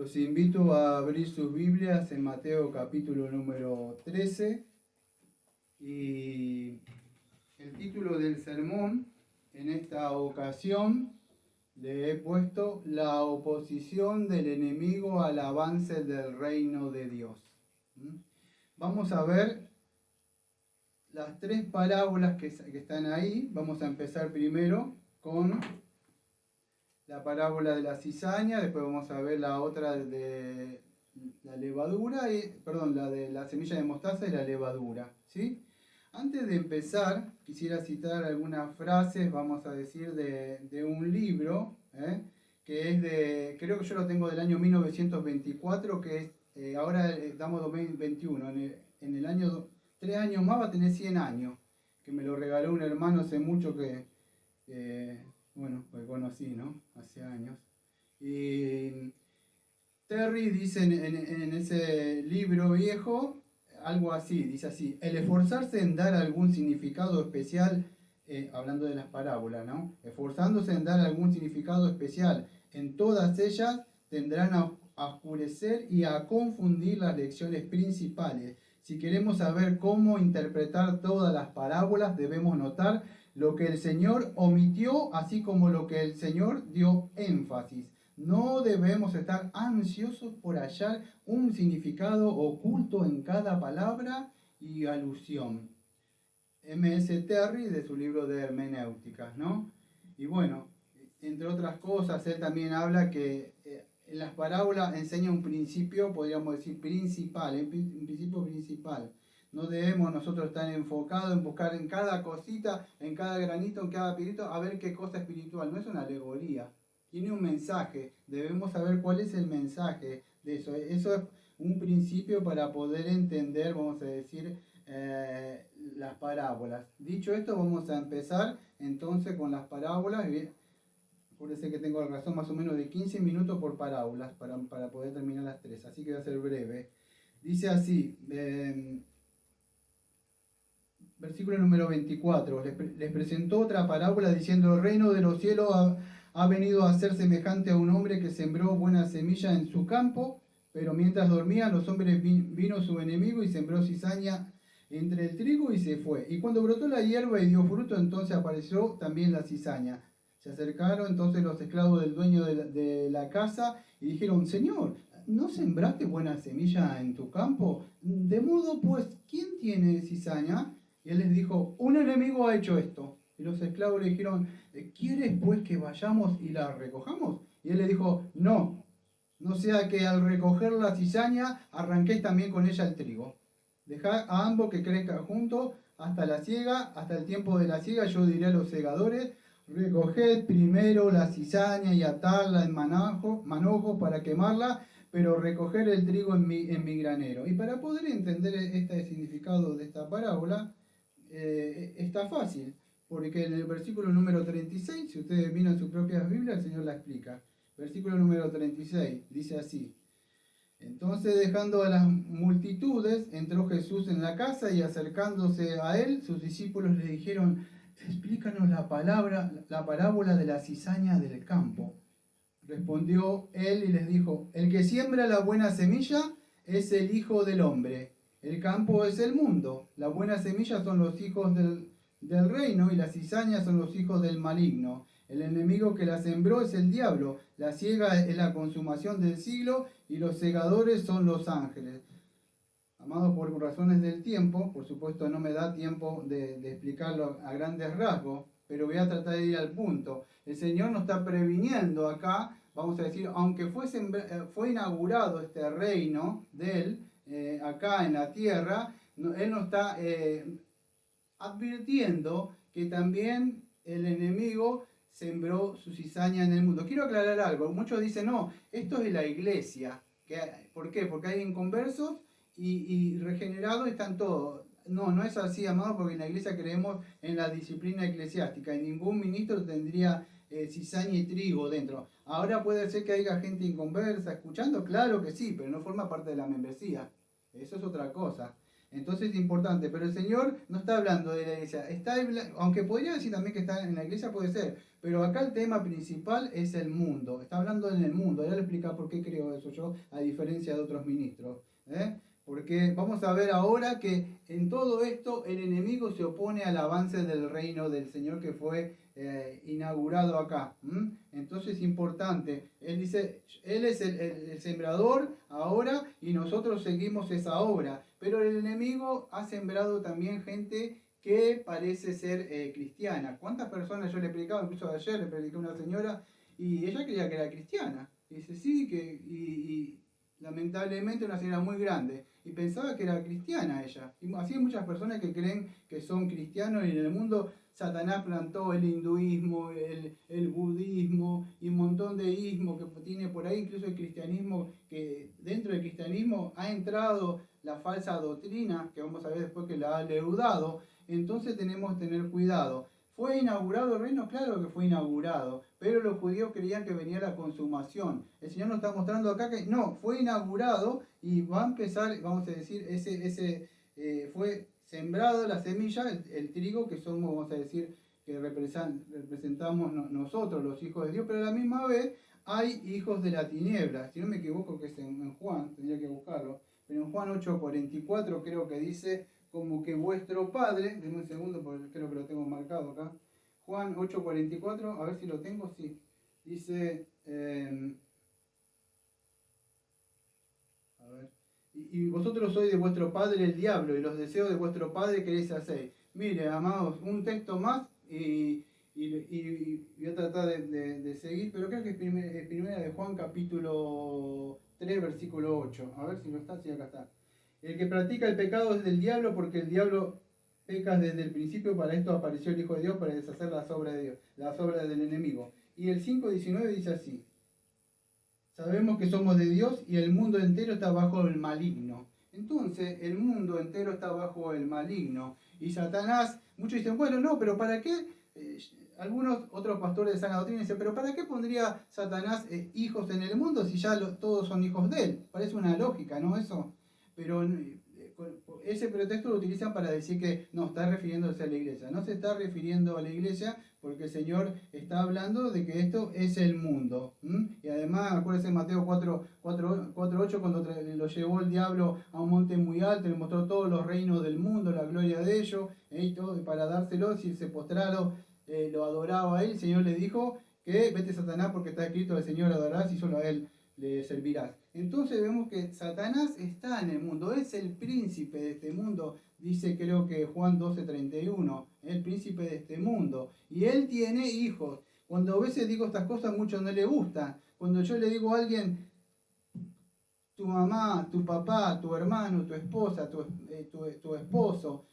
Los invito a abrir sus Biblias en Mateo capítulo número 13 y el título del sermón en esta ocasión le he puesto La oposición del enemigo al avance del reino de Dios. Vamos a ver las tres parábolas que están ahí. Vamos a empezar primero con la parábola de la cizaña, después vamos a ver la otra de la levadura, la de la semilla de mostaza y la levadura, ¿sí? Antes de empezar, quisiera citar algunas frases, vamos a decir, de un libro, que es creo que yo lo tengo del año 1924, que es, ahora estamos 2021, en el año, 3 años más va a tener 100 años, que me lo regaló un hermano hace mucho bueno, pues conocí, ¿no? Hace años. Y Terry dice en ese libro viejo algo así, dice así: el esforzarse en dar algún significado especial, hablando de las parábolas, ¿no? Esforzándose en dar algún significado especial en todas ellas, tendrán a oscurecer y a confundir las lecciones principales. Si queremos saber cómo interpretar todas las parábolas, debemos notar lo que el Señor omitió, así como lo que el Señor dio énfasis. No debemos estar ansiosos por hallar un significado oculto en cada palabra y alusión. M.S. Terry, de su libro de hermenéuticas, ¿no? Y bueno, entre otras cosas, él también habla que en las parábolas enseña un principio, podríamos decir principal, un principio principal. No debemos nosotros estar enfocados en buscar en cada cosita, en cada granito, en cada pirito, a ver qué cosa espiritual. No es una alegoría, tiene un mensaje. Debemos saber cuál es el mensaje de eso. Eso es un principio para poder entender, vamos a decir, las parábolas. Dicho esto, vamos a empezar entonces con las parábolas. Acuérdense que tengo razón, más o menos de 15 minutos por parábolas para poder terminar las tres, así que va a ser breve. Dice así, versículo número 24, les presentó otra parábola diciendo: el reino de los cielos ha venido a ser semejante a un hombre que sembró buena semilla en su campo, pero mientras dormía los hombres vino su enemigo y sembró cizaña entre el trigo y se fue. Y cuando brotó la hierba y dio fruto, entonces apareció también la cizaña. Se acercaron entonces los esclavos del dueño de la casa y dijeron: Señor, ¿no sembraste buena semilla en tu campo? De modo pues, ¿quién tiene cizaña? Y él les dijo: un enemigo ha hecho esto. Y los esclavos le dijeron: ¿quieres pues que vayamos y la recojamos? Y él le dijo: no, no sea que al recoger la cizaña arranquéis también con ella el trigo. Dejad a ambos que crezcan juntos hasta la siega, hasta el tiempo de la siega. Yo diré a los segadores: recoged primero la cizaña y atarla en manojos para quemarla, pero recoger el trigo en mi granero. Y para poder entender este significado de esta parábola, está fácil, porque en el versículo número 36, si ustedes miran sus propias Biblias, el Señor la explica. Versículo número 36, dice así: entonces, dejando a las multitudes, entró Jesús en la casa y acercándose a él, sus discípulos le dijeron: explícanos la parábola de la cizaña del campo. Respondió él y les dijo: el que siembra la buena semilla es el Hijo del Hombre. El campo es el mundo. La buena semilla son los hijos del reino y las cizañas son los hijos del maligno. El enemigo que la sembró es el diablo. La siega es la consumación del siglo y los segadores son los ángeles. Amados, por razones del tiempo, por supuesto no me da tiempo de explicarlo a grandes rasgos, pero voy a tratar de ir al punto. El Señor nos está previniendo acá, vamos a decir, aunque fue inaugurado este reino de Él, acá en la tierra, Él nos está advirtiendo que también el enemigo sembró su cizaña en el mundo. Quiero aclarar algo. Muchos dicen: no, esto es de la iglesia. ¿Por qué? Porque hay inconversos y regenerados están todos. No, no es así, amado, porque en la iglesia creemos en la disciplina eclesiástica y ningún ministro tendría cizaña y trigo dentro. Ahora puede ser que haya gente inconversa escuchando, claro que sí, pero no forma parte de la membresía. Eso es otra cosa. Entonces es importante, pero el Señor no está hablando de la iglesia, aunque podría decir también que está en la iglesia, puede ser, pero acá el tema principal es el mundo, está hablando en el mundo. Ya le explicar por qué creo eso yo, a diferencia de otros ministros. Porque vamos a ver ahora que en todo esto el enemigo se opone al avance del reino del Señor que fue inaugurado acá. Entonces es importante, él dice, él es el sembrador ahora y nosotros seguimos esa obra, pero el enemigo ha sembrado también gente que parece ser cristiana. ¿Cuántas personas yo le predicaba? Incluso ayer le prediqué a una señora y ella creía que era cristiana. Y dice, sí, y lamentablemente una señora muy grande. Y pensaba que era cristiana ella. Y así hay muchas personas que creen que son cristianos y en el mundo Satanás plantó el hinduismo, el budismo y un montón de ismos que tiene por ahí, incluso el cristianismo, que dentro del cristianismo ha entrado la falsa doctrina, que vamos a ver después que la ha leudado. Entonces tenemos que tener cuidado. ¿Fue inaugurado el reino? Claro que fue inaugurado, pero los judíos creían que venía la consumación. El Señor nos está mostrando acá que no, fue inaugurado y va a empezar, vamos a decir, fue sembrado la semilla, el trigo que somos, vamos a decir, que representamos nosotros, los hijos de Dios, pero a la misma vez hay hijos de la tiniebla. Si no me equivoco, que es en Juan, tendría que buscarlo, pero en Juan 8:44 creo que dice como que vuestro Padre, denme un segundo porque creo que lo tengo marcado acá, Juan 8:44, a ver si lo tengo, sí, dice, a ver, y vosotros sois de vuestro padre el diablo, y los deseos de vuestro padre queréis hacer. Mire, amados, un texto más y voy a tratar de seguir, pero creo que es primera de Juan capítulo 3, versículo 8. A ver si no está, sí, acá está. El que practica el pecado es del diablo, porque el diablo peca desde el principio. Para esto apareció el Hijo de Dios, para deshacer las obras de Dios, las obras del enemigo. Y el 5:19 dice así: sabemos que somos de Dios y el mundo entero está bajo el maligno. Entonces, el mundo entero está bajo el maligno. Y Satanás, muchos dicen, bueno, no, pero ¿para qué? Algunos otros pastores de sana doctrina dicen, pero ¿para qué pondría Satanás hijos en el mundo si ya todos son hijos de él? Parece una lógica, ¿no? Eso. Pero ese pretexto lo utilizan para decir que no, está refiriéndose a la iglesia. No se está refiriendo a la iglesia porque el Señor está hablando de que esto es el mundo. Y además, acuérdense en Mateo 4:8, cuando lo llevó el diablo a un monte muy alto, le mostró todos los reinos del mundo, la gloria de ellos, y todo, para dárselo, si se postraron, lo adoraba a él, el Señor le dijo que vete Satanás porque está escrito, al Señor adorarás y solo a él le servirás. Entonces vemos que Satanás está en el mundo, es el príncipe de este mundo, dice creo que Juan 12:31, el príncipe de este mundo, y él tiene hijos. Cuando a veces digo estas cosas, a muchos no les gustan. Cuando yo le digo a alguien, tu mamá, tu papá, tu hermano, tu esposa, tu esposo,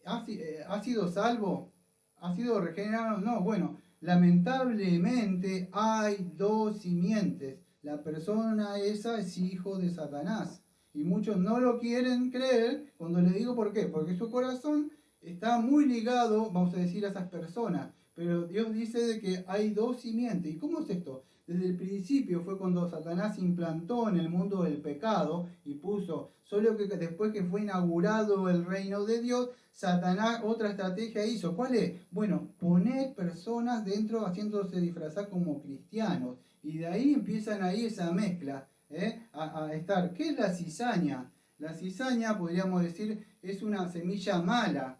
¿ha sido salvo? ¿Ha sido regenerado? No, bueno, lamentablemente hay dos simientes. La persona esa es hijo de Satanás. Y muchos no lo quieren creer cuando le digo por qué. Porque su corazón está muy ligado, vamos a decir, a esas personas. Pero Dios dice de que hay dos simientes. ¿Y cómo es esto? Desde el principio fue cuando Satanás implantó en el mundo el pecado y puso, solo que después que fue inaugurado el reino de Dios, Satanás otra estrategia hizo. ¿Cuál es? Bueno, poner personas dentro haciéndose disfrazar como cristianos. Y de ahí empiezan ahí esa mezcla, a estar. ¿Qué es la cizaña? La cizaña, podríamos decir, es una semilla mala,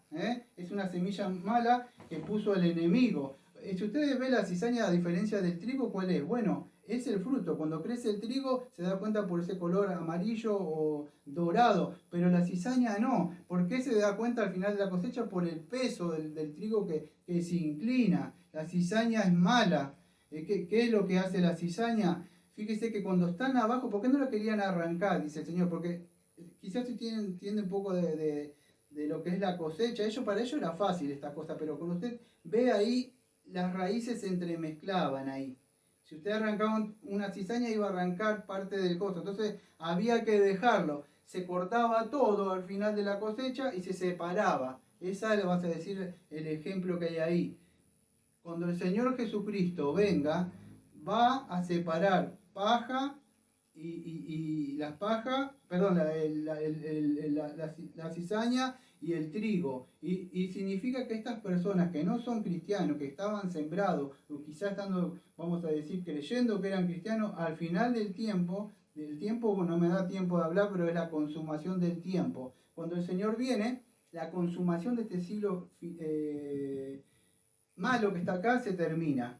es una semilla mala que puso el enemigo. Si ustedes ven la cizaña a diferencia del trigo, ¿cuál es? Bueno, es el fruto. Cuando crece el trigo se da cuenta por ese color amarillo o dorado, pero la cizaña no. ¿Por qué se da cuenta al final de la cosecha? Por el peso del trigo que se inclina. La cizaña es mala. ¿Qué es lo que hace la cizaña? Fíjese que cuando están abajo, ¿por qué no lo querían arrancar? Dice el Señor, porque quizás si entienden un poco de lo que es la cosecha, para ellos era fácil esta cosa, pero cuando usted ve ahí, las raíces se entremezclaban ahí. Si usted arrancaba una cizaña, iba a arrancar parte del costo. Entonces había que dejarlo. Se cortaba todo al final de la cosecha y se separaba. Esa le vas a decir el ejemplo que hay ahí. Cuando el Señor Jesucristo venga, va a separar paja y las pajas, perdón, la cizaña y el trigo. Y significa que estas personas que no son cristianos, que estaban sembrados, o quizás estando, vamos a decir, creyendo que eran cristianos, al final del tiempo, bueno, no me da tiempo de hablar, pero es la consumación del tiempo. Cuando el Señor viene, la consumación de este siglo malo que está acá se termina.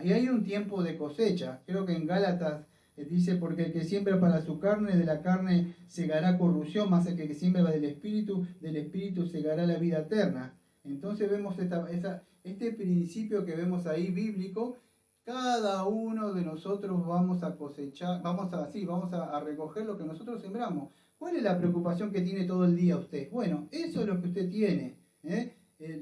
Y hay un tiempo de cosecha. Creo que en Gálatas dice, porque el que siembra para su carne, de la carne segará corrupción, más el que siembra del espíritu segará la vida eterna. Entonces vemos este principio que vemos ahí bíblico. Cada uno de nosotros vamos a cosechar, vamos a recoger lo que nosotros sembramos. ¿Cuál es la preocupación que tiene todo el día usted? Bueno, eso es lo que usted tiene,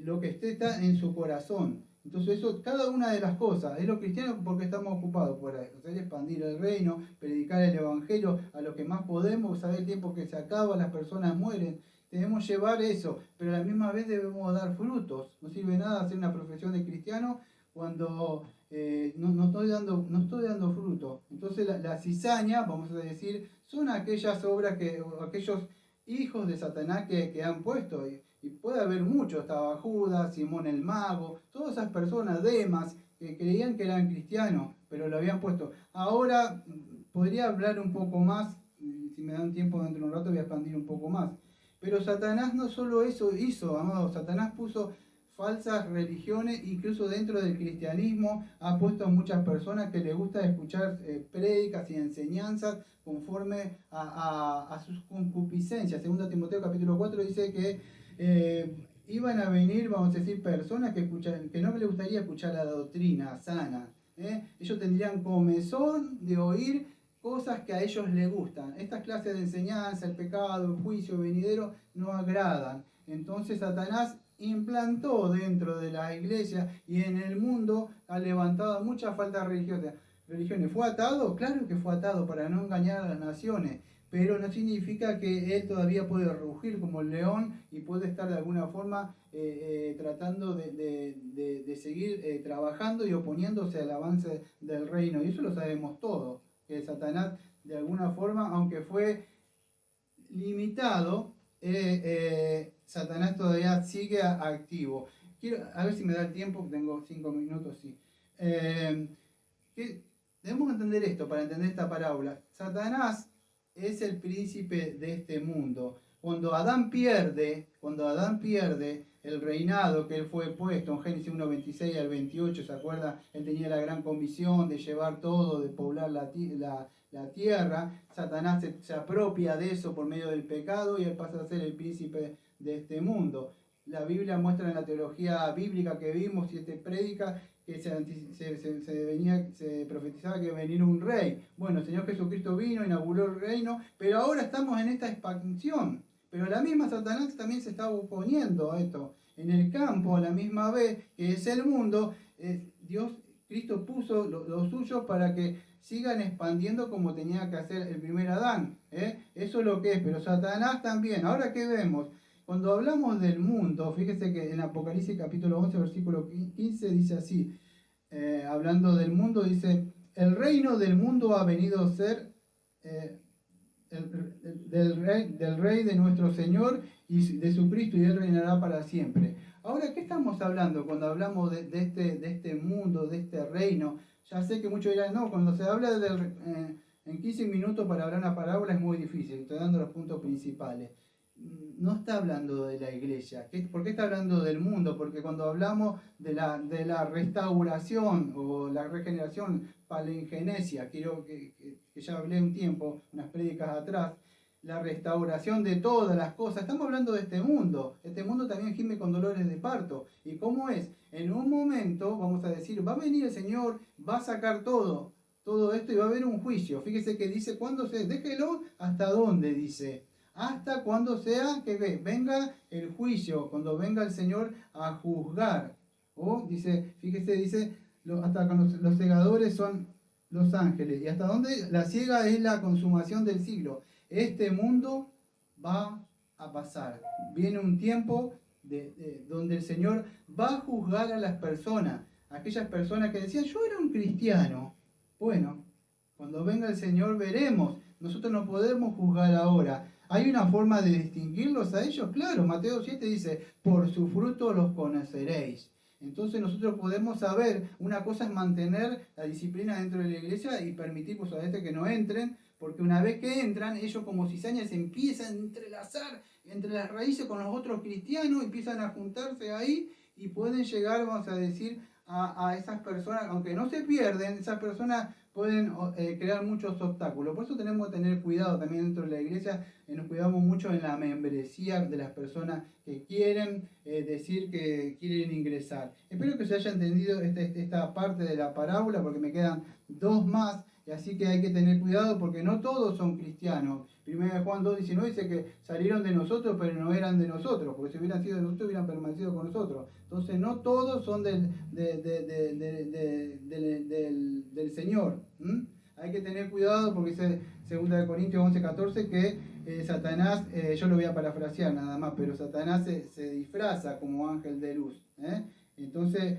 lo que usted está en su corazón. Entonces eso, cada una de las cosas, es lo cristiano porque estamos ocupados por hacer expandir el reino, predicar el evangelio a los que más podemos, saber el tiempo que se acaba, las personas mueren. Debemos llevar eso, pero a la misma vez debemos dar frutos. No sirve nada hacer una profesión de cristiano cuando no estoy dando fruto. Entonces la cizaña, vamos a decir, son aquellas obras aquellos hijos de Satanás que han puesto. Y puede haber muchos, estaba Judas, Simón el Mago, todas esas personas, Demas, que creían que eran cristianos, pero lo habían puesto. Ahora podría hablar un poco más, si me dan tiempo dentro de un rato voy a expandir un poco más. Pero Satanás no solo eso hizo, amados, Satanás puso falsas religiones, incluso dentro del cristianismo ha puesto a muchas personas que les gusta escuchar prédicas y enseñanzas conforme a sus concupiscencias. 2 Timoteo capítulo 4 dice que iban a venir, vamos a decir, personas que no les gustaría escuchar la doctrina sana. Ellos tendrían comezón de oír cosas que a ellos les gustan. Estas clases de enseñanza, el pecado, el juicio venidero, no agradan. Entonces Satanás implantó dentro de la iglesia y en el mundo ha levantado muchas faltas religiosas. ¿Fue atado? Claro que fue atado para no engañar a las naciones, pero no significa que él todavía puede rugir como el león y puede estar de alguna forma tratando de seguir trabajando y oponiéndose al avance del reino. Y eso lo sabemos todos, que Satanás de alguna forma, aunque fue limitado, Satanás todavía sigue activo. Quiero, a ver si me da el tiempo, tengo 5 minutos, sí. Debemos entender esto para entender esta parábola. Satanás es el príncipe de este mundo. Cuando Adán pierde el reinado que él fue puesto en Génesis 1, 26 al 28, ¿se acuerda? Él tenía la gran comisión de llevar todo, de poblar la tierra. Satanás se apropia de eso por medio del pecado y él pasa a ser el príncipe de este mundo. La Biblia muestra en la teología bíblica que vimos y predica que se profetizaba que iba a venir un rey. Bueno, el Señor Jesucristo vino, inauguró el reino, pero ahora estamos en esta expansión. Pero la misma Satanás también se está oponiendo a esto. En el campo, a la misma vez, que es el mundo, Cristo puso lo suyo para que sigan expandiendo como tenía que hacer el primer Adán. Eso es lo que es, pero Satanás también. Ahora, ¿qué vemos? Cuando hablamos del mundo, fíjese que en Apocalipsis capítulo 11, versículo 15 dice así, hablando del mundo, dice, el reino del mundo ha venido a ser del rey de nuestro Señor y de su Cristo, y él reinará para siempre. Ahora, ¿qué estamos hablando cuando hablamos de este mundo, de este reino? Ya sé que muchos dirán, no, cuando se habla en 15 minutos para hablar una parábola es muy difícil, estoy dando los puntos principales. No está hablando de la iglesia. ¿Por qué está hablando del mundo? Porque cuando hablamos de la restauración o la regeneración, palingenesia, quiero que ya hablé un tiempo, unas prédicas atrás, la restauración de todas las cosas, estamos hablando de este mundo. Este mundo también gime con dolores de parto. ¿Y cómo es? En un momento, vamos a decir, va a venir el Señor, va a sacar todo esto y va a haber un juicio. Fíjese que dice, ¿cuándo déjelo? ¿Hasta dónde? Dice. Hasta cuando sea que venga el juicio, cuando venga el Señor a juzgar. O dice, fíjese, dice, hasta cuando los segadores son los ángeles. Y hasta donde la ciega es la consumación del siglo. Este mundo va a pasar. Viene un tiempo donde el Señor va a juzgar a las personas. Aquellas personas que decían, yo era un cristiano. Bueno, Cuando venga el Señor veremos. Nosotros no podemos juzgar ahora. ¿Hay una forma de distinguirlos a ellos? Claro, Mateo 7 dice, por su fruto los conoceréis. Entonces nosotros podemos saber, una cosa es mantener la disciplina dentro de la iglesia y permitir pues, a este que no entren, porque una vez que entran, ellos como cizañas empiezan a entrelazar entre las raíces con los otros cristianos, empiezan a juntarse ahí y pueden llegar, vamos a decir, a esas personas, aunque no se pierden, esas personas pueden crear muchos obstáculos. Por eso tenemos que tener cuidado también dentro de la iglesia, nos cuidamos mucho en la membresía de las personas que quieren decir que quieren ingresar. Espero que se haya entendido esta parte de la parábola, porque me quedan dos más, y así que hay que tener cuidado porque no todos son cristianos. 1 Juan 2:19 dice que salieron de nosotros, pero no eran de nosotros, porque si hubieran sido de nosotros, hubieran permanecido con nosotros. Entonces, no todos son del Señor. Hay que tener cuidado porque dice 2 Corintios 11:14 que Satanás, yo lo voy a parafrasear nada más, pero Satanás se disfraza como ángel de luz. Entonces,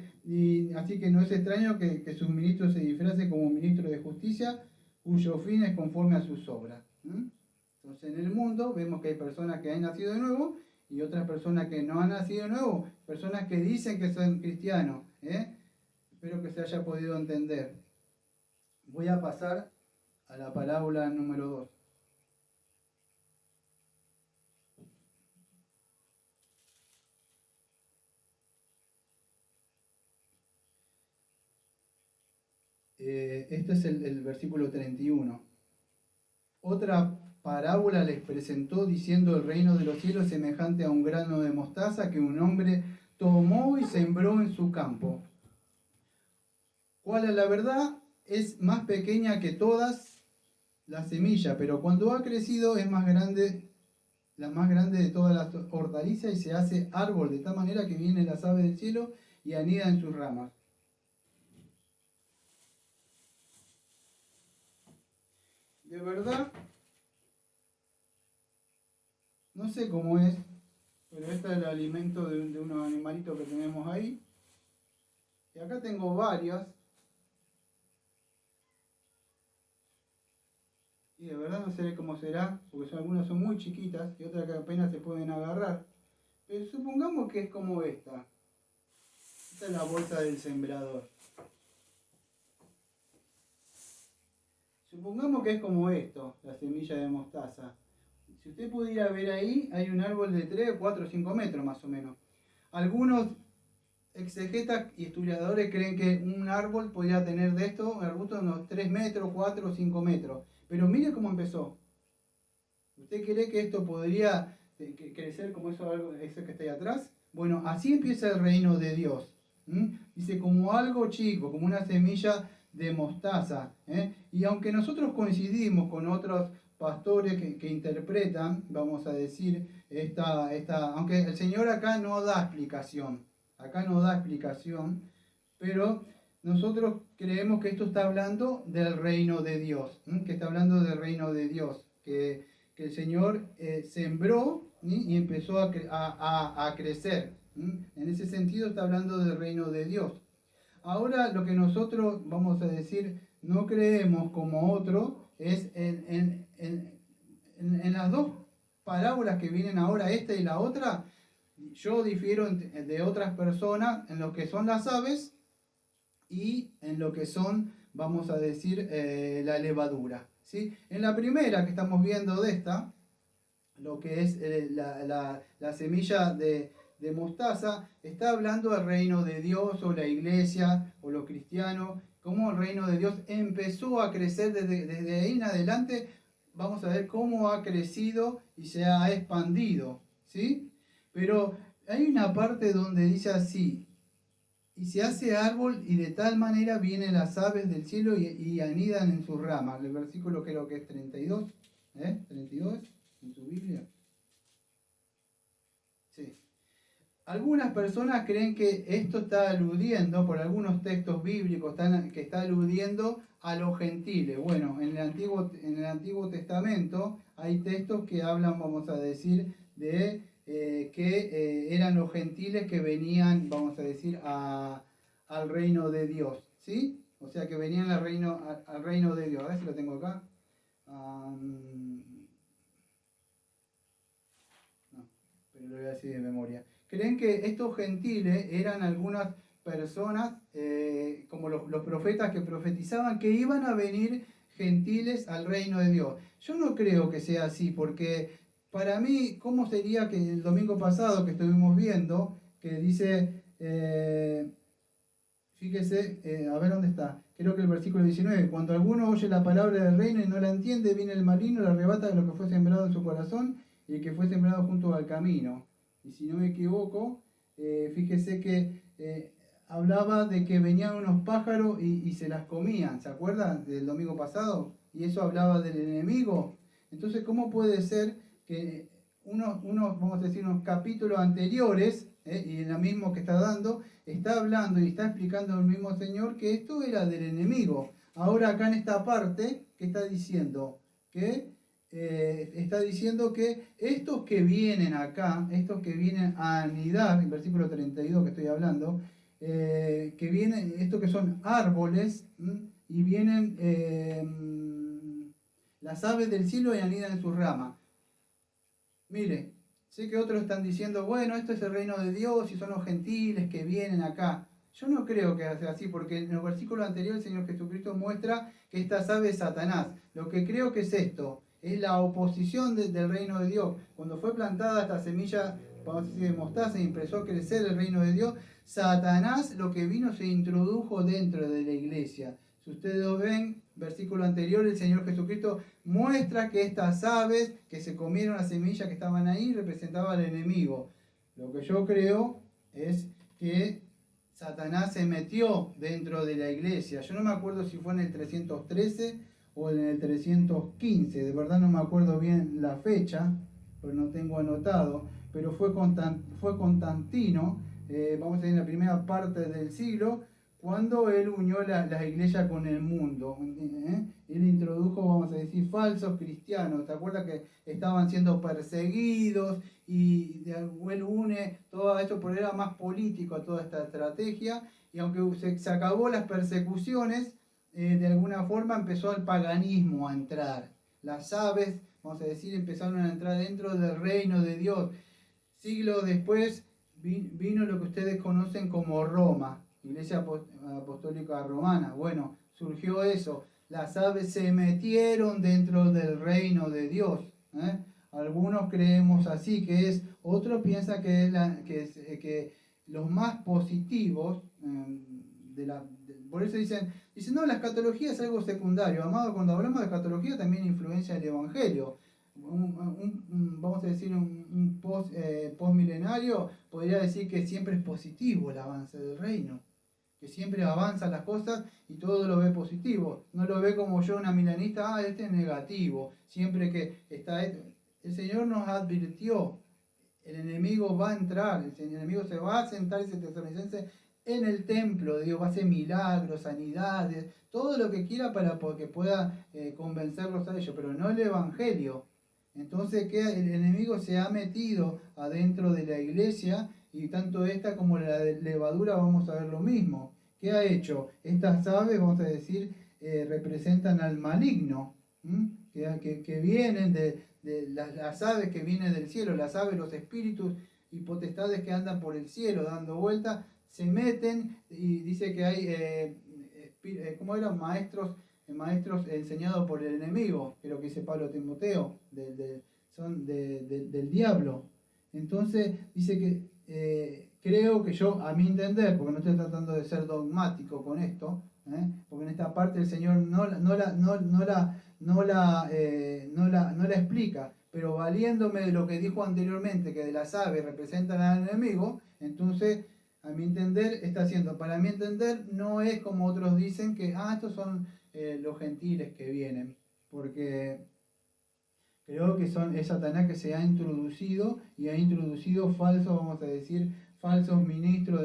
así que no es extraño que sus ministros se disfracen como ministros de justicia, cuyo fin es conforme a sus obras. Entonces, en el mundo vemos que hay personas que han nacido de nuevo y otras personas que no han nacido de nuevo, personas que dicen que son cristianos. Espero que se haya podido entender. Voy a pasar a la parábola número 2. Este es el versículo 31. Otra parábola les presentó diciendo: el reino de los cielos es semejante a un grano de mostaza que un hombre tomó y sembró en su campo. ¿Cuál es la verdad? Es más pequeña que todas las semillas, pero cuando ha crecido es más grande, la más grande de todas las hortalizas, y se hace árbol de tal manera que vienen las aves del cielo y anidan en sus ramas. De verdad, no sé cómo es, pero este es el alimento de unos animalitos que tenemos ahí. Y acá tengo varias. Y de verdad no sé cómo será, porque algunas son muy chiquitas y otras que apenas se pueden agarrar. Pero supongamos que es como esta. Esta es la bolsa del sembrador. Supongamos que es como esto, la semilla de mostaza. Si usted pudiera ver ahí, hay un árbol de 3, 4, 5 metros más o menos. Algunos exegetas y estudiadores creen que un árbol podría tener de esto, un arbusto de unos 3 metros, 4 o 5 metros. Pero mire cómo empezó. ¿Usted cree que esto podría crecer como eso que está ahí atrás? Bueno, así empieza el reino de Dios. Dice, como algo chico, como una semilla de mostaza. Y aunque nosotros coincidimos con otros pastores que interpretan, vamos a decir, aunque el Señor acá no da explicación, pero nosotros creemos que esto está hablando del reino de Dios, que está hablando del reino de Dios, que el Señor sembró y empezó a crecer. En ese sentido está hablando del reino de Dios. Ahora lo que nosotros, vamos a decir, no creemos como otro, es en las dos parábolas que vienen ahora, esta y la otra. Yo difiero de otras personas en lo que son las aves y en lo que son, vamos a decir, la levadura. ¿Sí? En la primera que estamos viendo de esta, lo que es la semilla de mostaza, está hablando del reino de Dios o la iglesia o los cristianos, cómo el reino de Dios empezó a crecer desde ahí en adelante. Vamos a ver cómo ha crecido y se ha expandido, ¿sí? Pero hay una parte donde dice así: y se hace árbol y de tal manera vienen las aves del cielo y anidan en sus ramas. El versículo creo que es 32, 32 en su Biblia. Sí. Algunas personas creen que esto está aludiendo, por algunos textos bíblicos, que está aludiendo a los gentiles. Bueno, en el Antiguo Testamento hay textos que hablan, vamos a decir, de que eran los gentiles que venían, vamos a decir, al reino de Dios. ¿Sí? O sea que venían al reino de Dios. A ver si lo tengo acá. No, pero lo voy a decir de memoria. Creen que estos gentiles eran algunas personas, como los profetas que profetizaban, que iban a venir gentiles al reino de Dios. Yo no creo que sea así, porque para mí, ¿cómo sería que el domingo pasado que estuvimos viendo, que dice, fíjese, a ver dónde está, creo que el versículo 19, cuando alguno oye la palabra del reino y no la entiende, viene el maligno, la arrebata de lo que fue sembrado en su corazón y el que fue sembrado junto al camino. Y si no me equivoco, fíjese que hablaba de que venían unos pájaros y se las comían, ¿se acuerdan del domingo pasado? Y eso hablaba del enemigo. Entonces, ¿cómo puede ser que vamos a decir, unos capítulos anteriores, y en lo mismo que está dando, está hablando y está explicando el mismo Señor que esto era del enemigo? Ahora acá en esta parte, ¿qué está diciendo? Que está diciendo que estos que vienen acá, estos que vienen a anidar, en versículo 32 que estoy hablando, que vienen, estos que son árboles, y vienen las aves del cielo y anidan en sus ramas. Mire, sé que otros están diciendo, bueno, esto es el reino de Dios y son los gentiles que vienen acá. Yo no creo que sea así, porque en los versículos anteriores el Señor Jesucristo muestra que estas aves es Satanás. Lo que creo que es esto, es la oposición del reino de Dios. Cuando fue plantada esta semilla, vamos a decir, de mostaza, y empezó a crecer el reino de Dios, Satanás lo que vino se introdujo dentro de la iglesia. Si ustedes lo ven, versículo anterior, el Señor Jesucristo muestra que estas aves que se comieron las semillas que estaban ahí representaban al enemigo. Lo que yo creo es que Satanás se metió dentro de la iglesia. Yo no me acuerdo si fue en el 313 o en el 315, de verdad no me acuerdo bien la fecha, pero no tengo anotado, pero fue Constantino, vamos a decir en la primera parte del siglo, cuando él unió las iglesias con el mundo. Él introdujo, vamos a decir, falsos cristianos. ¿Te acuerdas que estaban siendo perseguidos? Y él une todo esto, porque era más político toda esta estrategia. Y aunque se acabó las persecuciones, de alguna forma empezó el paganismo a entrar. Las aves, vamos a decir, empezaron a entrar dentro del reino de Dios. Siglos después vino lo que ustedes conocen como Roma, Iglesia Apostólica Romana. Bueno, surgió eso. Las aves se metieron dentro del reino de Dios. Algunos creemos así, que es, otros piensan que que los más positivos, por eso dicen, no, la escatología es algo secundario. Amado, cuando hablamos de escatología también influencia el Evangelio. Vamos a decir, un post-milenario podría decir que siempre es positivo el avance del reino, que siempre avanzan las cosas y todo lo ve positivo. No lo ve como yo, una milanista, este es negativo. Siempre que está esto. El Señor nos advirtió, el enemigo va a entrar, el enemigo se va a sentar, ese tesalonicense, en el templo de Dios, va a hacer milagros, sanidades, todo lo que quiera para que pueda convencerlos a ellos, pero no el Evangelio. Entonces el enemigo se ha metido adentro de la iglesia, y tanto esta como la levadura vamos a ver lo mismo. ¿Qué ha hecho? Estas aves, vamos a decir, representan al maligno, que vienen de las aves que vienen del cielo, las aves, los espíritus y potestades que andan por el cielo dando vueltas, se meten, y dice que hay, ¿cómo eran? Maestros enseñados por el enemigo, que es lo que dice Pablo a Timoteo, son del diablo. Entonces dice que creo que yo, a mi entender, porque no estoy tratando de ser dogmático con esto, porque en esta parte el Señor no la explica, pero valiéndome de lo que dijo anteriormente, que de las aves representan al enemigo, entonces a mi entender está haciendo, para mi entender no es como otros dicen que estos son los gentiles que vienen, porque creo que es Satanás que se ha introducido y ha introducido falsos, vamos a decir, falsos ministros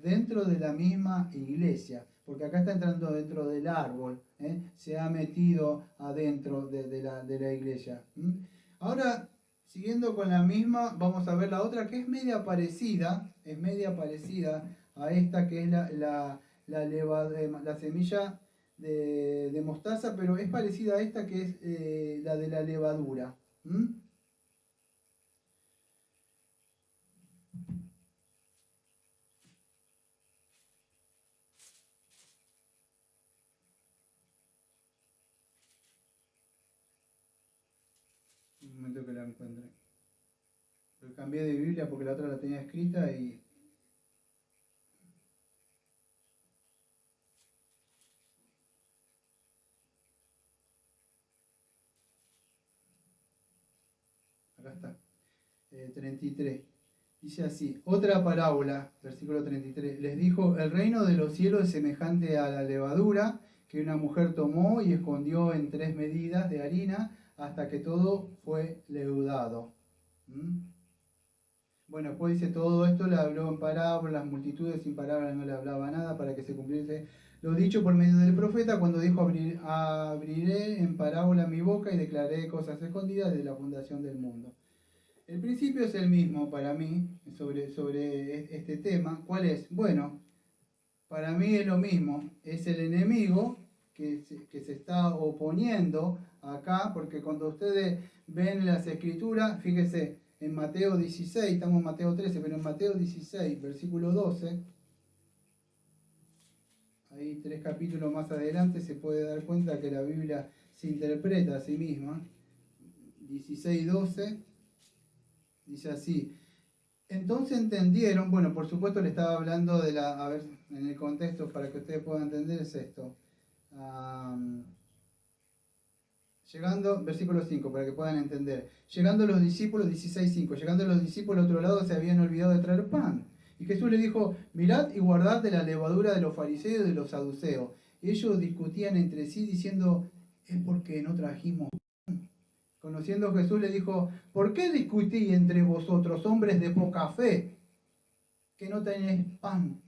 dentro de la misma iglesia, porque acá está entrando dentro del árbol, se ha metido adentro de la iglesia. Ahora, siguiendo con la misma, vamos a ver la otra que es media parecida a esta, que es la semilla de mostaza, pero es parecida a esta que es la de la levadura. ¿Mm? Un momento que la encuentre. Pero cambié de Biblia porque la otra la tenía escrita y... Acá está. 33. Dice así, otra parábola, versículo 33. Les dijo, el reino de los cielos es semejante a la levadura que una mujer tomó y escondió en 3 medidas de harina hasta que todo fue leudado. ¿Mm? Bueno, después dice, todo esto le habló en parábolas, las multitudes sin palabras no le hablaba nada para que se cumpliese lo dicho por medio del profeta cuando dijo, abriré en parábola mi boca y declaré cosas escondidas desde la fundación del mundo. El principio es el mismo para mí sobre este tema. ¿Cuál es? Bueno, para mí es lo mismo. Es el enemigo que se está oponiendo acá, porque cuando ustedes ven las escrituras, fíjese, en Mateo 16, estamos en Mateo 13, pero en Mateo 16, versículo 12, ahí 3 capítulos más adelante se puede dar cuenta que la Biblia se interpreta a sí misma. 16, 12. Dice así, entonces entendieron, bueno, por supuesto le estaba hablando de a ver, en el contexto para que ustedes puedan entender es esto. Llegando, versículo 5, para que puedan entender. Llegando los discípulos, 16:5, llegando los discípulos al otro lado se habían olvidado de traer pan. Y Jesús les dijo, mirad y guardad de la levadura de los fariseos y de los saduceos. Y ellos discutían entre sí diciendo, es porque no trajimos. Conociendo a Jesús le dijo, ¿por qué discutís entre vosotros, hombres de poca fe, que no tenéis pan?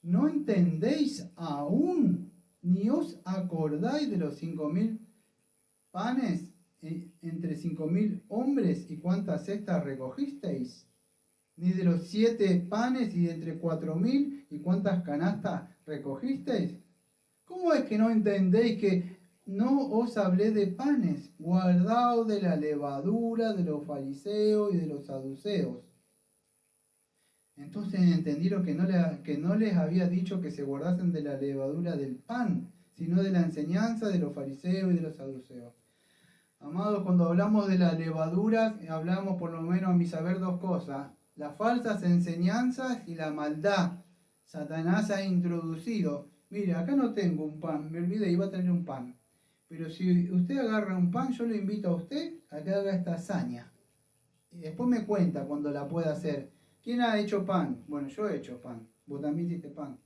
¿No entendéis aún, ni os acordáis de los 5.000 panes entre 5.000 hombres y cuántas cestas recogisteis? ¿Ni de los 7 panes y de entre 4.000 y cuántas canastas recogisteis? ¿Cómo es que no entendéis que no os hablé de panes, guardaos de la levadura de los fariseos y de los saduceos? Entonces entendieron que no les había dicho que se guardasen de la levadura del pan, sino de la enseñanza de los fariseos y de los saduceos. Amados, cuando hablamos de la levadura, hablamos por lo menos a mi saber 2 cosas: las falsas enseñanzas y la maldad. Satanás ha introducido, mire, acá no tengo un pan, me olvidé, iba a tener un pan. Pero si usted agarra un pan, yo lo invito a usted a que haga esta hazaña. Y después me cuenta cuando la pueda hacer. ¿Quién ha hecho pan? Bueno, yo he hecho pan. Vos también hiciste pan.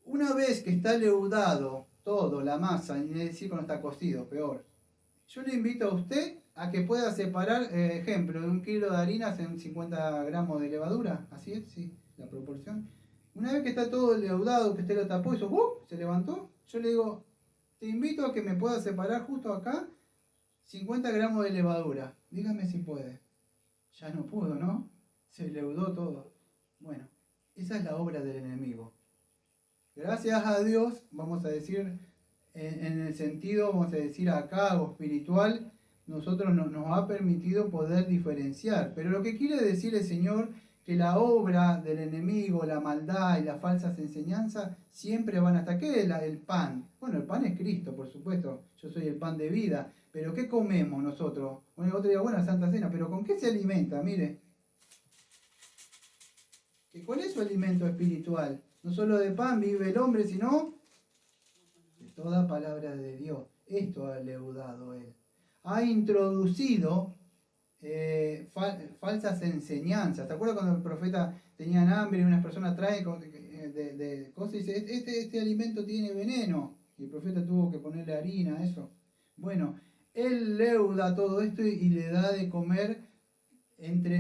Una vez que está leudado todo, la masa, ni decir cuando está cocido, peor. Yo le invito a usted a que pueda separar, ejemplo, de 1 kilo de harina en 50 gramos de levadura. Así es, sí, la proporción. Una vez que está todo leudado, que usted lo tapó y eso, se levantó, yo le digo, te invito a que me pueda separar justo acá 50 gramos de levadura. Dígame si puede. Ya no pudo, ¿no? Se leudó todo. Bueno, esa es la obra del enemigo. Gracias a Dios, vamos a decir, en el sentido, vamos a decir acá, o espiritual, nosotros nos ha permitido poder diferenciar. Pero lo que quiere decir el Señor, que la obra del enemigo, la maldad y las falsas enseñanzas siempre van hasta ¿qué es el pan? Bueno, el pan es Cristo, por supuesto. Yo soy el pan de vida. Pero ¿qué comemos nosotros? Bueno, otro día, bueno, Santa Cena, pero ¿con qué se alimenta? Mire, que ¿cuál es su alimento espiritual? No solo de pan vive el hombre, sino de toda palabra de Dios. Esto ha leudado él. Ha introducido falsas enseñanzas. ¿Te acuerdas cuando el profeta tenían hambre y unas personas traen de cosas y dice, este alimento tiene veneno? Y el profeta tuvo que ponerle harina a eso. Bueno, él leuda todo esto y le da de comer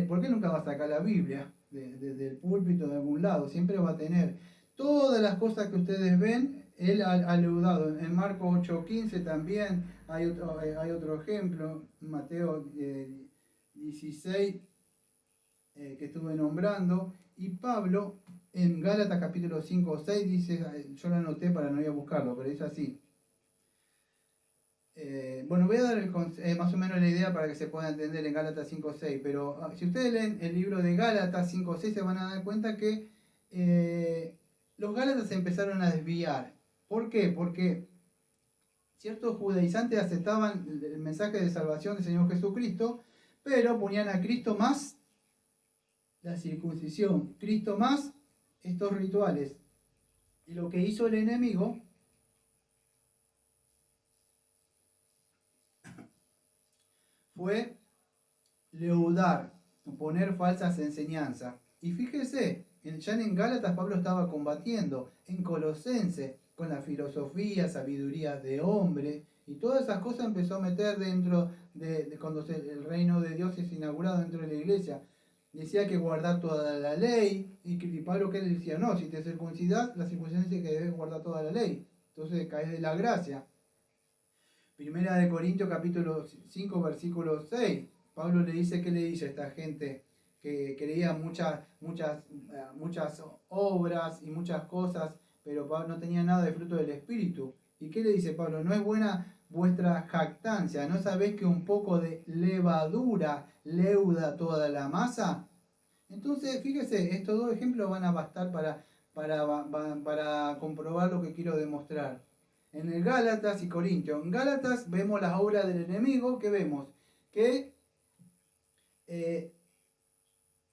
¿por qué nunca va a sacar la Biblia desde el púlpito de algún lado? Siempre va a tener todas las cosas que ustedes ven, él ha leudado. En Marcos 8:15 también hay otro ejemplo, Mateo 16 que estuve nombrando, y Pablo En Gálatas capítulo 5 o 6 dice, yo lo anoté para no ir a buscarlo, pero dice así. Bueno, voy a dar más o menos la idea para que se pueda entender en Gálatas 5 o 6, pero si ustedes leen el libro de Gálatas 5 o 6 se van a dar cuenta que los Gálatas se empezaron a desviar. ¿Por qué? Porque ciertos judaizantes aceptaban el mensaje de salvación del Señor Jesucristo, pero ponían a Cristo más la circuncisión, Cristo más estos rituales. Y lo que hizo el enemigo fue leudar, poner falsas enseñanzas. Y fíjese, ya en Gálatas Pablo estaba combatiendo, en Colosenses, con la filosofía, sabiduría de hombre, y todas esas cosas empezó a meter dentro de cuando el reino de Dios es inaugurado dentro de la iglesia. Decía que guardar toda la ley, y Pablo que le decía, no, si te circuncidas, la circuncisión dice que debes guardar toda la ley, entonces caes de la gracia. Primera de Corintios capítulo 5 versículo 6, Pablo le dice, ¿qué le dice a esta gente que creía muchas obras y muchas cosas, pero no tenía nada de fruto del Espíritu? ¿Y qué le dice Pablo? ¿No es buena vuestra jactancia? ¿No sabéis que un poco de levadura leuda toda la masa? Entonces, fíjese, estos dos ejemplos van a bastar para comprobar lo que quiero demostrar. En el Gálatas y Corintios. En Gálatas vemos las obras del enemigo, que vemos que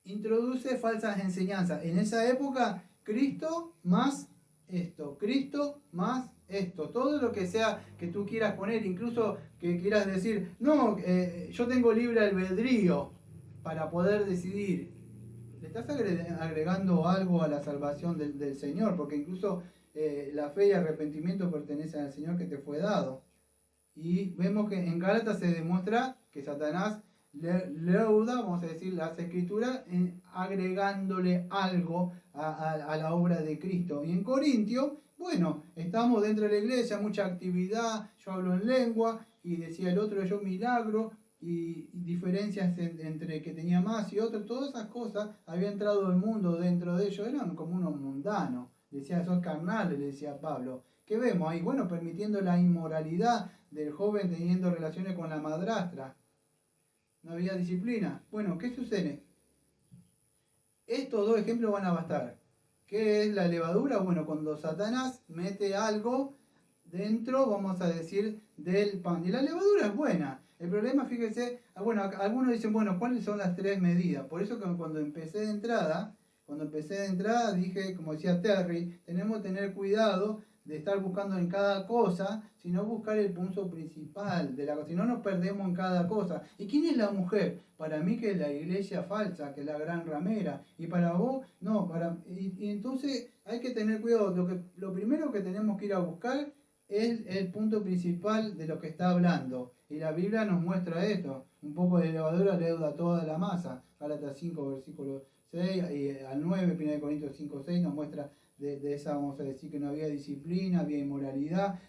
introduce falsas enseñanzas. En esa época, Cristo más esto, Cristo más esto. Todo lo que sea que tú quieras poner, incluso que quieras decir, no, yo tengo libre albedrío para poder decidir. Le estás agregando algo a la salvación del Señor, porque incluso la fe y arrepentimiento pertenecen al Señor que te fue dado. Y vemos que en Gálatas se demuestra que Satanás leuda, vamos a decir, las escrituras, agregándole algo a la obra de Cristo. Y en Corintio, bueno, estamos dentro de la iglesia, mucha actividad, yo hablo en lengua, y decía el otro, yo milagro, y diferencias entre que tenía más y otro, todas esas cosas, había entrado el mundo dentro de ellos, eran como unos mundanos. Decía, son carnales, le decía Pablo. ¿Qué vemos ahí? Bueno, permitiendo la inmoralidad del joven teniendo relaciones con la madrastra. No había disciplina. Bueno, ¿qué sucede? Estos dos ejemplos van a bastar. ¿Qué es la levadura? Bueno, cuando Satanás mete algo dentro, vamos a decir, del pan. Y la levadura es buena. El problema, fíjese, bueno, algunos dicen, bueno, ¿cuáles son las tres medidas? Por eso que cuando empecé de entrada dije, como decía Terry, tenemos que tener cuidado de estar buscando en cada cosa, sino buscar el punto principal de la cosa, si no nos perdemos en cada cosa. ¿Y quién es la mujer? Para mí que es la iglesia falsa, que es la gran ramera, y para vos, no, y entonces hay que tener cuidado. Lo primero que tenemos que ir a buscar es el punto principal de lo que está hablando. Y la Biblia nos muestra esto. Un poco de levadura leuda toda la masa. Gálatas 5, versículo 6, y al 9, 1 Corintios 5, 6 nos muestra de esa, vamos a decir, que no había disciplina, había inmoralidad.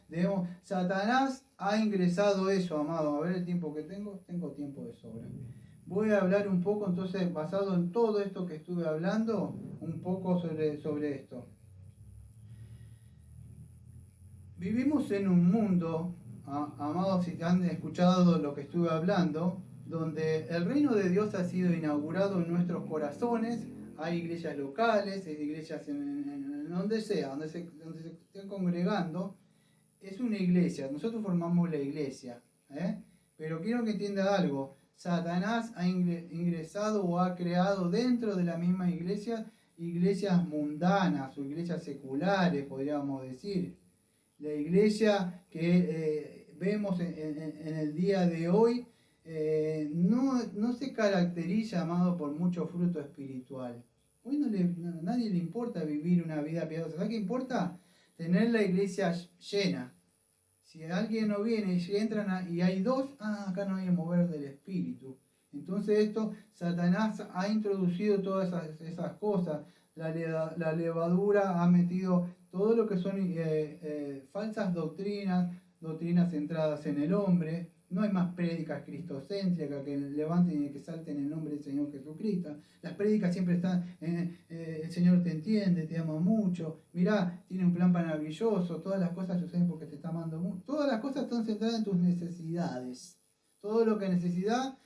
Satanás ha ingresado eso, amado. A ver el tiempo que tengo tiempo de sobra. Voy a hablar un poco, entonces, basado en todo esto que estuve hablando, un poco sobre esto. Vivimos en un mundo, amados, si han escuchado lo que estuve hablando, donde el reino de Dios ha sido inaugurado en nuestros corazones. Hay iglesias locales, hay iglesias en donde sea, donde se estén congregando. Es una iglesia, nosotros formamos la iglesia. Pero quiero que entienda algo. Satanás ha ingresado o ha creado dentro de la misma iglesia iglesias mundanas o iglesias seculares, podríamos decir. La iglesia que vemos en el día de hoy no se caracteriza, amado, por mucho fruto espiritual. Hoy a nadie le importa vivir una vida piadosa. ¿Sabes qué importa? Tener la iglesia llena. Si alguien no viene y entran y hay dos, acá no hay mover del espíritu. Entonces Satanás ha introducido todas esas cosas. La levadura ha metido todo lo que son falsas doctrinas centradas en el hombre, No hay más prédicas cristocéntricas que levanten y que salten el nombre del Señor Jesucristo. Las prédicas siempre están, el Señor te entiende, te ama mucho, mirá, tiene un plan maravilloso, todas las cosas suceden porque te está amando mucho. Todas las cosas están centradas en tus necesidades. Todo lo que necesitas,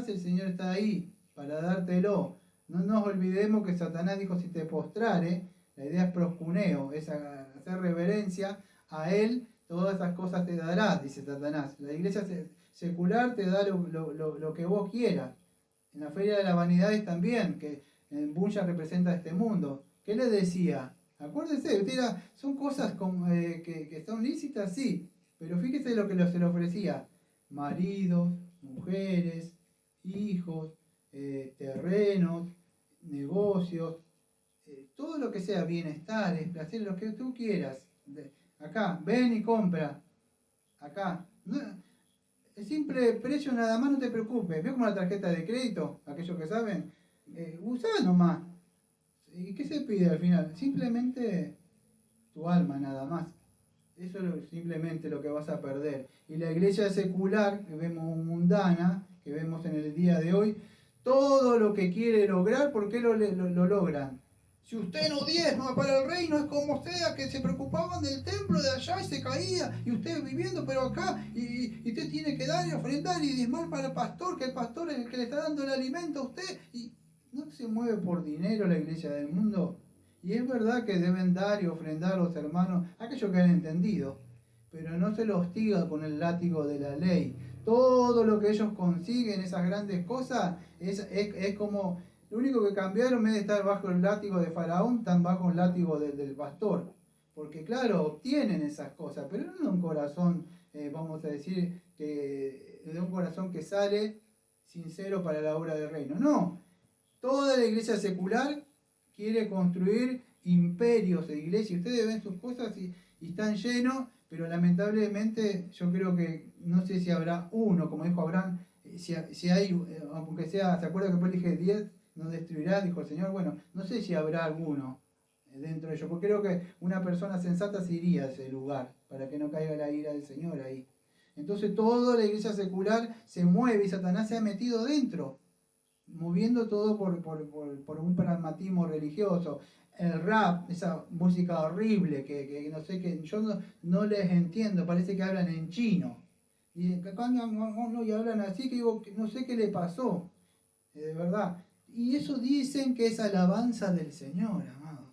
el Señor está ahí para dártelo. No nos olvidemos que Satanás dijo, si te postrare, la idea es proscuneo, es hacer reverencia a Él, todas esas cosas te dará, dice Satanás. La iglesia secular te da lo que vos quieras. En la Feria de las Vanidades también, que en Bulla representa este mundo. ¿Qué le decía? Acuérdense, son cosas que son lícitas, sí, pero fíjese lo que se le ofrecía. Maridos, mujeres, hijos, terrenos, negocios, todo lo que sea bienestar, placer, lo que tú quieras. Acá, ven y compra. Acá. No, el simple precio nada más, no te preocupes. ¿Ves como la tarjeta de crédito? Aquellos que saben. Usá nomás. ¿Y qué se pide al final? Simplemente tu alma nada más. Eso es simplemente lo que vas a perder. Y la iglesia secular, que vemos mundana, que vemos en el día de hoy, todo lo que quiere lograr, ¿por qué lo logran? Si usted no diezma para el reino, es como sea, que se preocupaban del templo de allá y se caía, y usted viviendo, pero acá, y usted tiene que dar y ofrendar y diezmar para el pastor, que el pastor es el que le está dando el alimento a usted, y no se mueve por dinero la iglesia del mundo. Y es verdad que deben dar y ofrendar a los hermanos, aquellos que han entendido, pero no se los hostiga con el látigo de la ley. Todo lo que ellos consiguen, esas grandes cosas, es como... Lo único que cambiaron, en vez de estar bajo el látigo de Faraón, están bajo el látigo del pastor. Porque claro, obtienen esas cosas, pero no de un corazón, vamos a decir, de un corazón que sale sincero para la obra del reino. No, toda la iglesia secular quiere construir imperios de iglesia. Ustedes ven sus cosas y están llenos, pero lamentablemente yo creo que no sé si habrá uno, como dijo Abraham, si hay, aunque sea, ¿se acuerdan que después dije 10? No destruirá, dijo el Señor. Bueno, no sé si habrá alguno dentro de ellos, porque creo que una persona sensata se iría a ese lugar para que no caiga la ira del Señor ahí. Entonces toda la iglesia secular se mueve y Satanás se ha metido dentro, moviendo todo por un pragmatismo religioso. El rap, esa música horrible que no sé, que yo no les entiendo, parece que hablan en chino. Y hablan así que digo, no sé qué le pasó, de verdad. Y eso dicen que es alabanza del Señor, amados.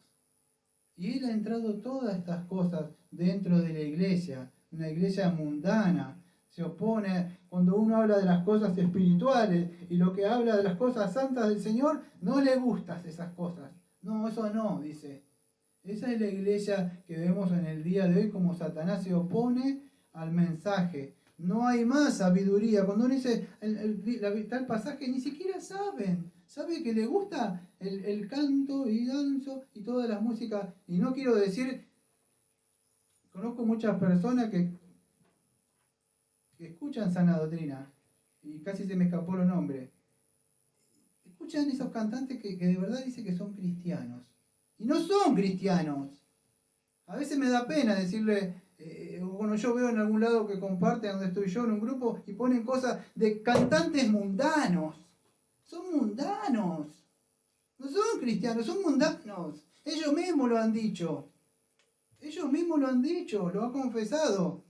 Y Él ha entrado todas estas cosas dentro de la iglesia, una iglesia mundana. Se opone, cuando uno habla de las cosas espirituales y lo que habla de las cosas santas del Señor, no le gustan esas cosas. No, eso no, dice. Esa es la iglesia que vemos en el día de hoy, como Satanás se opone al mensaje. No hay más sabiduría. Cuando uno dice tal pasaje, ni siquiera saben. Sabe que le gusta el canto y danzo y todas las músicas. Y no quiero decir, conozco muchas personas que escuchan sana doctrina. Y casi se me escapó los nombres. Escuchan esos cantantes que de verdad dicen que son cristianos. Y no son cristianos. A veces me da pena decirle, bueno, yo veo en algún lado que comparten donde estoy yo en un grupo y ponen cosas de cantantes mundanos. Son mundanos. No son cristianos, son mundanos. Ellos mismos lo han dicho. Ellos mismos lo han dicho, lo han confesado.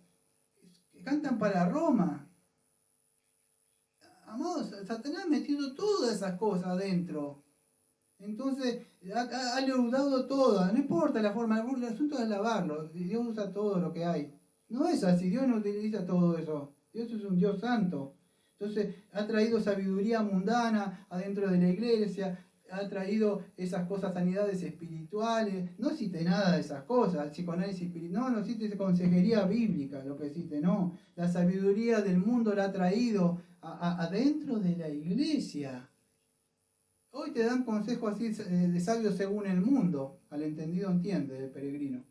Cantan para Roma. Amados, Satanás ha metido todas esas cosas adentro. Entonces, ha leudado todo. No importa la forma, el asunto es alabarlo. Dios usa todo lo que hay. No es así, Dios no utiliza todo eso. Dios es un Dios santo. Entonces, ha traído sabiduría mundana adentro de la iglesia, ha traído esas cosas, sanidades espirituales. No existe nada de esas cosas, psicoanálisis espiritual, no existe consejería bíblica, lo que existe, no. La sabiduría del mundo la ha traído adentro de la iglesia. Hoy te dan consejos así de sabios según el mundo, al entendido entiende, del peregrino.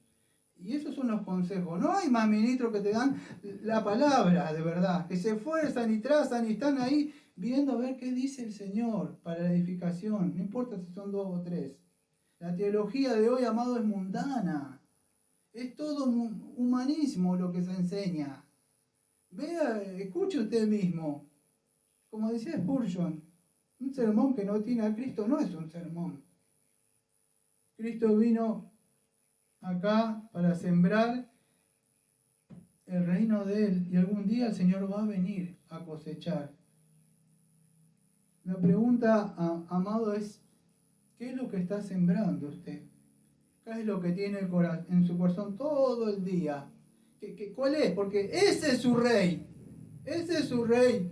Y esos son los consejos. No hay más ministros que te dan la palabra de verdad, que se esfuerzan y trazan y están ahí viendo a ver qué dice el Señor para la edificación. No importa si son 2 o 3. La teología de hoy, amado, es mundana. Es todo humanismo lo que se enseña. Vea, escuche usted mismo. Como decía Spurgeon, un sermón que no tiene a Cristo no es un sermón. Cristo vino acá para sembrar el reino de Él y algún día el Señor va a venir a cosechar. La pregunta, amado, es, ¿qué es lo que está sembrando usted? ¿Qué es lo que tiene en su corazón todo el día? ¿Cuál es? Porque ese es su rey. Ese es su rey.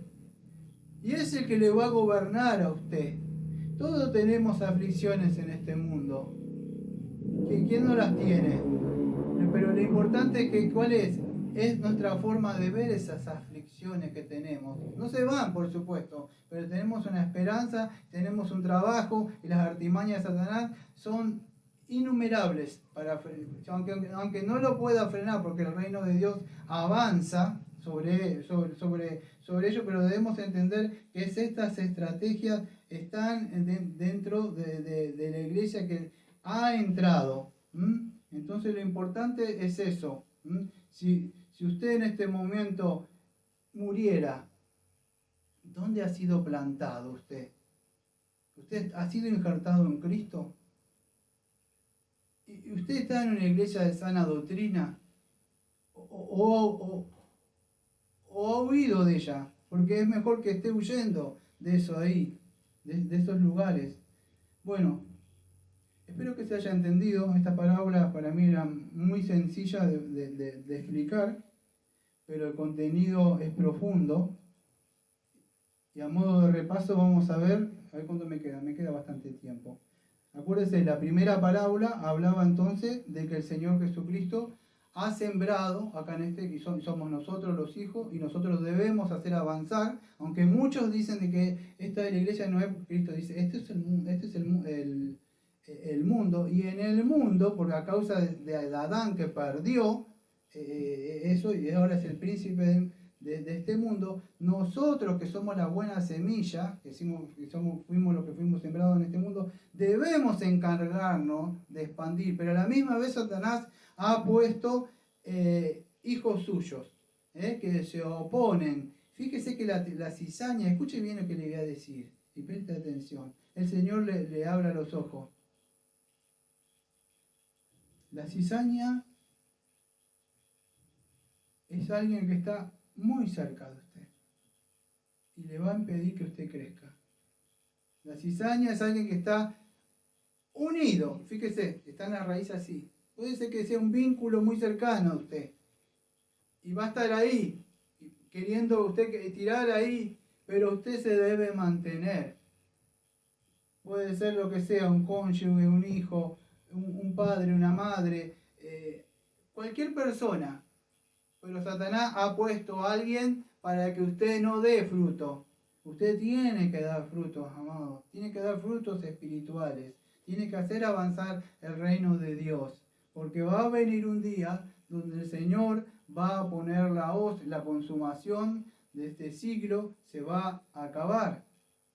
Y es el que le va a gobernar a usted. Todos tenemos aflicciones en este mundo. ¿Quién no las tiene? Pero lo importante es que, ¿cuál es? Es nuestra forma de ver esas aflicciones que tenemos. No se van, por supuesto, pero tenemos una esperanza, tenemos un trabajo y las artimañas de Satanás son innumerables, aunque no lo pueda frenar porque el reino de Dios avanza sobre ello, pero debemos entender que estas estrategias están dentro de la iglesia que ha entrado. Entonces lo importante es eso. Si usted en este momento muriera, ¿dónde ha sido plantado usted? ¿Usted ha sido injertado en Cristo? ¿Y usted está en una iglesia de sana doctrina? ¿O ha huido de ella? Porque es mejor que esté huyendo de eso ahí, de esos lugares. Bueno, espero que se haya entendido. Esta parábola para mí era muy sencilla de explicar, pero el contenido es profundo. Y a modo de repaso vamos a ver cuánto me queda bastante tiempo. Acuérdense, la primera parábola hablaba entonces de que el Señor Jesucristo ha sembrado, acá en que somos nosotros los hijos, y nosotros debemos hacer avanzar, aunque muchos dicen de que esta de la iglesia no es, Cristo dice, este es el mundo, y en el mundo, porque a causa de Adán que perdió eso, y ahora es el príncipe de este mundo, nosotros que somos la buena semilla, fuimos los que fuimos sembrados en este mundo, debemos encargarnos de expandir, pero a la misma vez Satanás ha puesto hijos suyos, que se oponen. Fíjese que la cizaña, escuche bien lo que le voy a decir, y preste atención, el Señor le abra los ojos. La cizaña es alguien que está muy cerca de usted y le va a impedir que usted crezca. La cizaña es alguien que está unido, fíjese, está en la raíz así. Puede ser que sea un vínculo muy cercano a usted y va a estar ahí, queriendo usted tirar ahí, pero usted se debe mantener. Puede ser lo que sea, un cónyuge, un hijo, un padre, una madre, cualquier persona. Pero Satanás ha puesto a alguien para que usted no dé fruto. Usted tiene que dar frutos, amados. Tiene que dar frutos espirituales. Tiene que hacer avanzar el reino de Dios. Porque va a venir un día donde el Señor va a poner la consumación de este siglo se va a acabar.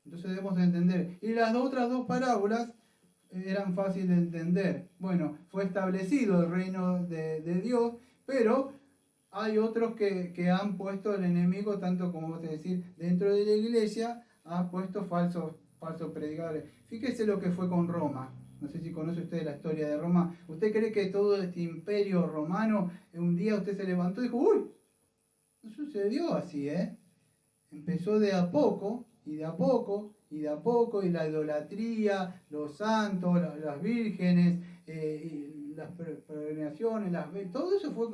Entonces debemos entender. Y las otras dos parábolas eran fáciles de entender. Bueno, fue establecido el reino de Dios, pero hay otros que han puesto el enemigo, tanto como vos decir, dentro de la iglesia, ha puesto falsos predicadores. Fíjese lo que fue con Roma. No sé si conoce usted la historia de Roma. ¿Usted cree que todo este imperio romano, un día usted se levantó y dijo, uy, no sucedió así, Empezó de a poco, y de a poco, y de a poco, y la idolatría, los santos, las vírgenes, y las peregrinaciones, todo eso fue...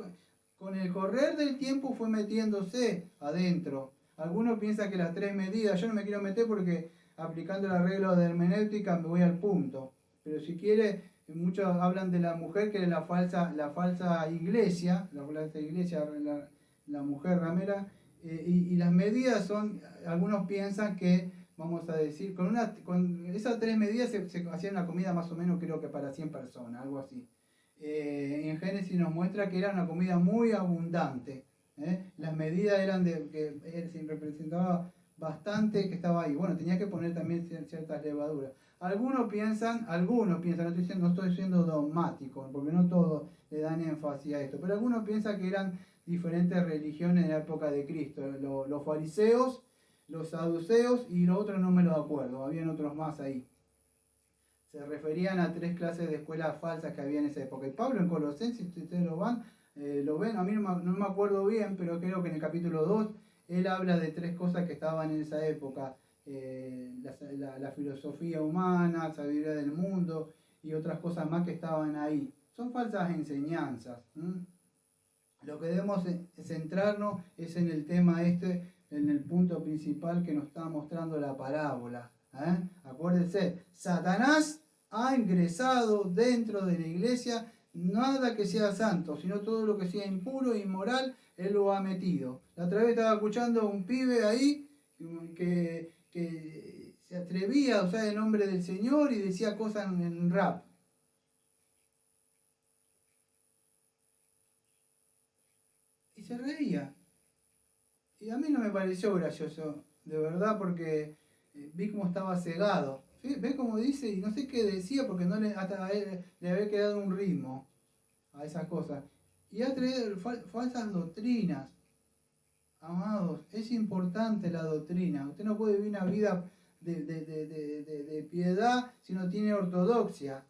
Con el correr del tiempo fue metiéndose adentro. Algunos piensan que las 3 medidas, yo no me quiero meter porque aplicando la regla de hermenéutica me voy al punto. Pero si quiere, muchos hablan de la mujer que es la falsa iglesia, la mujer ramera, y las medidas son, algunos piensan que, vamos a decir, con esas 3 medidas se hacía una comida más o menos creo que para 100 personas, algo así. En Génesis nos muestra que era una comida muy abundante. Las medidas eran que se representaba bastante que estaba ahí. Bueno, tenía que poner también ciertas levaduras. Algunos piensan, no estoy siendo dogmático, porque no todos le dan énfasis a esto, pero algunos piensan que eran diferentes religiones en la época de Cristo. Los fariseos, los saduceos y los otros no me los acuerdo, habían otros más ahí. Se referían a 3 clases de escuelas falsas que había en esa época. Y Pablo en Colosenses, si ustedes lo ven, a mí no me acuerdo bien, pero creo que en el capítulo 2 él habla de 3 cosas que estaban en esa época. La filosofía humana, sabiduría del mundo y otras cosas más que estaban ahí. Son falsas enseñanzas. Lo que debemos centrarnos es en el tema en el punto principal que nos está mostrando la parábola. Acuérdense, Satanás ha ingresado dentro de la iglesia, nada que sea santo, sino todo lo que sea impuro e inmoral, él lo ha metido. La otra vez estaba escuchando a un pibe ahí que se atrevía a usar el nombre del Señor y decía cosas en rap. Y se reía. Y a mí no me pareció gracioso, de verdad, porque vi cómo estaba cegado. ¿Ves cómo dice? Y no sé qué decía porque hasta a él le había quedado un ritmo a esas cosas. Y ha traído falsas doctrinas. Amados, es importante la doctrina. Usted no puede vivir una vida de piedad si no tiene ortodoxia.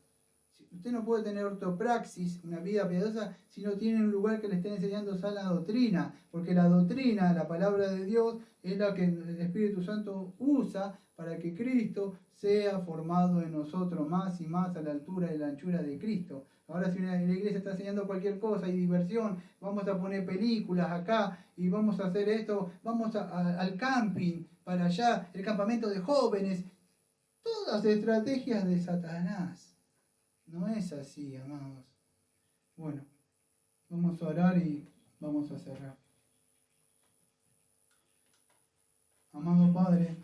Usted no puede tener ortopraxis, una vida piadosa, si no tiene un lugar que le esté enseñando sana doctrina. Porque la doctrina, la palabra de Dios, es la que el Espíritu Santo usa para que Cristo sea formado en nosotros más y más a la altura y la anchura de Cristo. Ahora si la iglesia está enseñando cualquier cosa y diversión, vamos a poner películas acá y vamos a hacer esto, vamos al camping para allá, el campamento de jóvenes. Todas estrategias de Satanás. No es así, amados. Bueno, vamos a orar y vamos a cerrar. Amado Padre,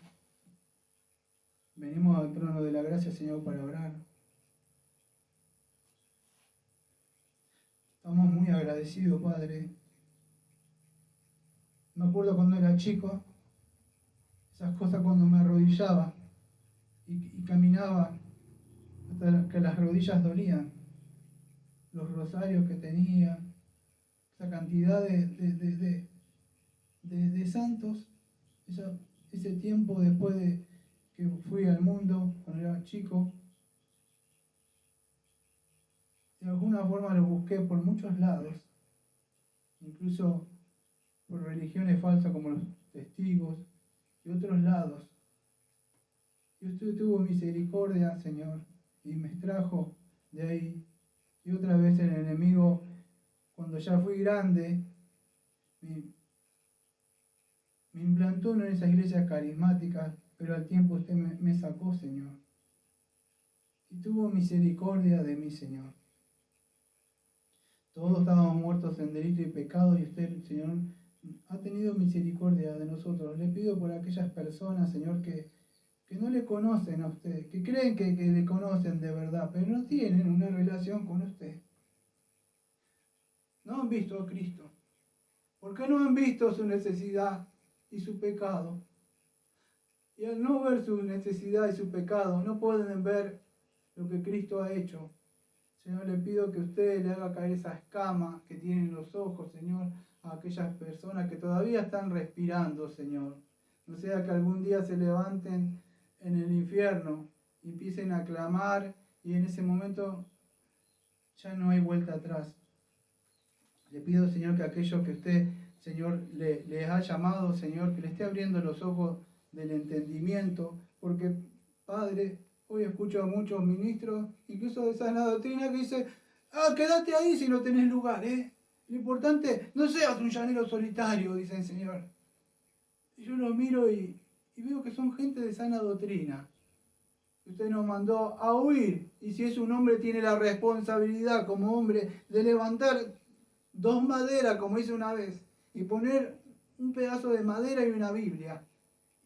venimos al trono de la gracia, Señor, para orar. Estamos muy agradecidos, Padre. Me acuerdo cuando era chico, esas cosas cuando me arrodillaba y caminaba hasta que las rodillas dolían. Los rosarios que tenía, esa cantidad de santos, ese tiempo después de que fui al mundo cuando era chico, de alguna forma lo busqué por muchos lados, incluso por religiones falsas como los testigos y otros lados. Y usted tuvo misericordia, Señor, y me extrajo de ahí. Y otra vez el enemigo, cuando ya fui grande, me implantó en esas iglesias carismáticas, pero al tiempo usted me sacó, Señor. Y tuvo misericordia de mí, Señor. Todos estábamos muertos en delito y pecado y usted, Señor, ha tenido misericordia de nosotros. Le pido por aquellas personas, Señor, que no le conocen a usted, que creen que le conocen de verdad, pero no tienen una relación con usted. No han visto a Cristo. ¿Por qué no han visto su necesidad y su pecado? Y al no ver su necesidad y su pecado, no pueden ver lo que Cristo ha hecho. Señor, le pido que usted le haga caer esa escama que tienen los ojos, Señor, a aquellas personas que todavía están respirando, Señor. No sea que algún día se levanten en el infierno y empiecen a clamar y en ese momento ya no hay vuelta atrás. Le pido, Señor, que aquellos que usted, Señor, les ha llamado, Señor, que le esté abriendo los ojos del entendimiento, porque, Padre, hoy escucho a muchos ministros, incluso de sana doctrina, que dicen, quédate ahí si no tenés lugar, Lo importante, no seas un llanero solitario, dice el Señor. Y yo lo miro y veo que son gente de sana doctrina. Usted nos mandó a huir, y si es un hombre tiene la responsabilidad como hombre de levantar 2 maderas, como hice una vez, y poner un pedazo de madera y una Biblia.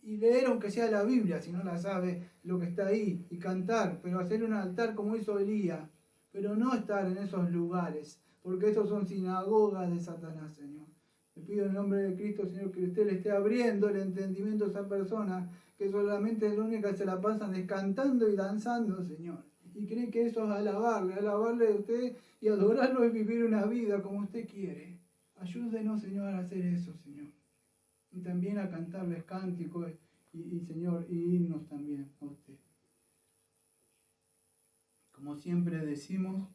Y leer aunque sea la Biblia, si no la sabe, lo que está ahí, y cantar, pero hacer un altar como hizo Elías, pero no estar en esos lugares, porque esos son sinagogas de Satanás, Señor. Le pido en el nombre de Cristo, Señor, que usted le esté abriendo el entendimiento a esa persona, que solamente es la única que se la pasan descantando y danzando, Señor. Y creen que eso es alabarle a usted y adorarlo es vivir una vida como usted quiere. Ayúdenos, Señor, a hacer eso, Señor. Y también a cantarles cánticos y Señor, y himnos también a usted. Como siempre decimos,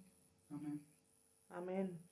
amén. Amén.